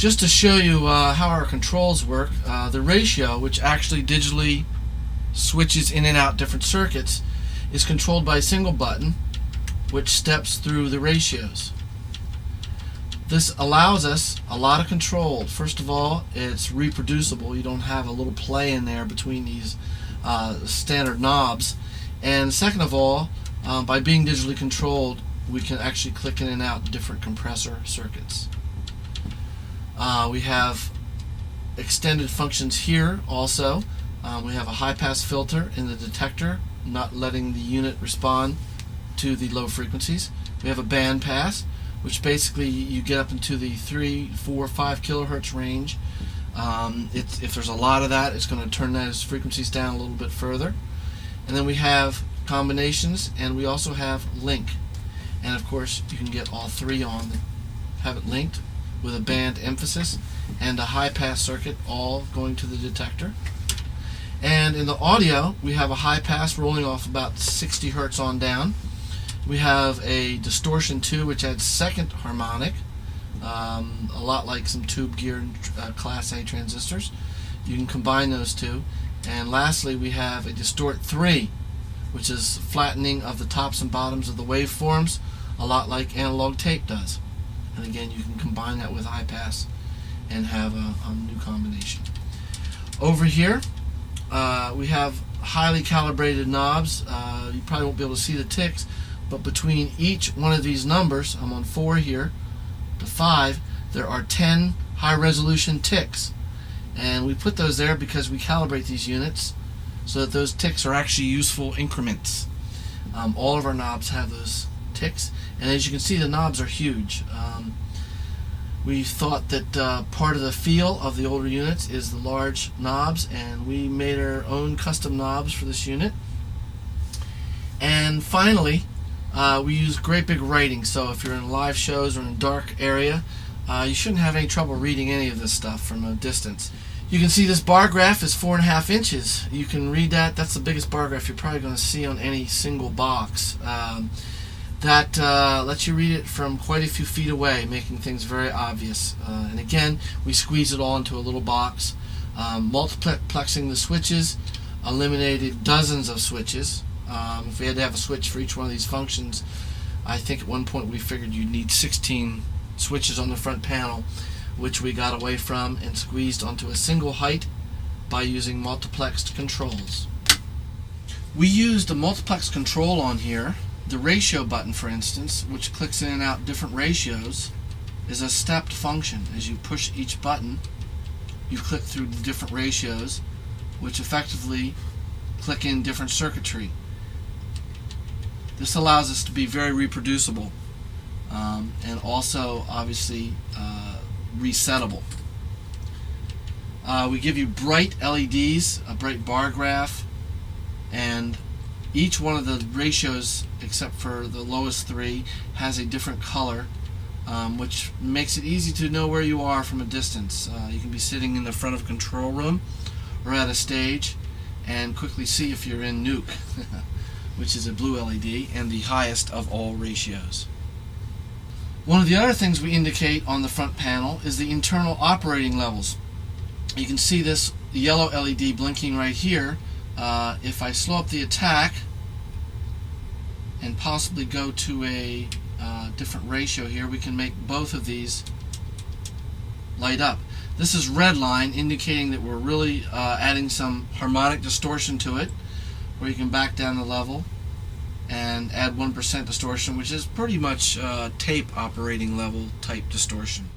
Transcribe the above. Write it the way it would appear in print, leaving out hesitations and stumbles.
Just to show you how our controls work, the ratio, which actually digitally switches in and out different circuits, is controlled by a single button which steps through the ratios. This allows us a lot of control. First of all, it's reproducible. You don't have a little play in there between these standard knobs. And second of all, by being digitally controlled, we can actually click in and out different compressor circuits. We have extended functions here also. We have a high-pass filter in the detector, not letting the unit respond to the low frequencies. We have a bandpass, which basically you get up into the 3, 4, 5 kilohertz range. If there's a lot of that, it's going to turn those frequencies down a little bit further. And then we have combinations, and we also have link. And of course, you can get all three on, have it linked with a band emphasis and a high-pass circuit, all going to the detector. And in the audio, we have a high-pass rolling off about 60 hertz on down. We have a distortion too, which adds second harmonic, a lot like some tube gear Class A transistors. You can combine those two. And lastly, we have a distort 3, which is flattening of the tops and bottoms of the waveforms, a lot like analog tape does. And again, you can combine that with high pass and have a new combination. Over here, we have highly calibrated knobs. You probably won't be able to see the ticks, but between each one of these numbers, I'm on 4 here, to 5, there are 10 high-resolution ticks. And we put those there because we calibrate these units so that those ticks are actually useful increments. All of our knobs have those ticks, and as you can see, the knobs are huge. We thought that part of the feel of the older units is the large knobs, and we made our own custom knobs for this unit. And finally, we use great big writing, so if you're in live shows or in a dark area, you shouldn't have any trouble reading any of this stuff from a distance. You can see this bar graph is 4.5 inches. You can read that. That's the biggest bar graph you're probably going to see on any single box. That lets you read it from quite a few feet away, making things very obvious. And again, we squeeze it all into a little box. Multiplexing the switches eliminated dozens of switches. If we had to have a switch for each one of these functions, I think at one point we figured you'd need 16 switches on the front panel, which we got away from and squeezed onto a single height by using Multiplexed Controls. We used a Multiplex Control on here. The ratio button, for instance, which clicks in and out different ratios, is a stepped function. As you push each button, you click through the different ratios, which effectively click in different circuitry. This allows us to be very reproducible and also obviously resettable. We give you bright LEDs, a bright bar graph, and each one of the ratios, except for the lowest 3, has a different color, which makes it easy to know where you are from a distance. You can be sitting in the front of a control room or at a stage and quickly see if you're in Nuke, which is a blue LED and the highest of all ratios. One of the other things we indicate on the front panel is the internal operating levels. You can see this yellow LED blinking right here. If I slow up the attack and possibly go to a different ratio here, we can make both of these light up. This is red line, indicating that we're really adding some harmonic distortion to it, where you can back down the level and add 1% distortion, which is pretty much tape operating level type distortion.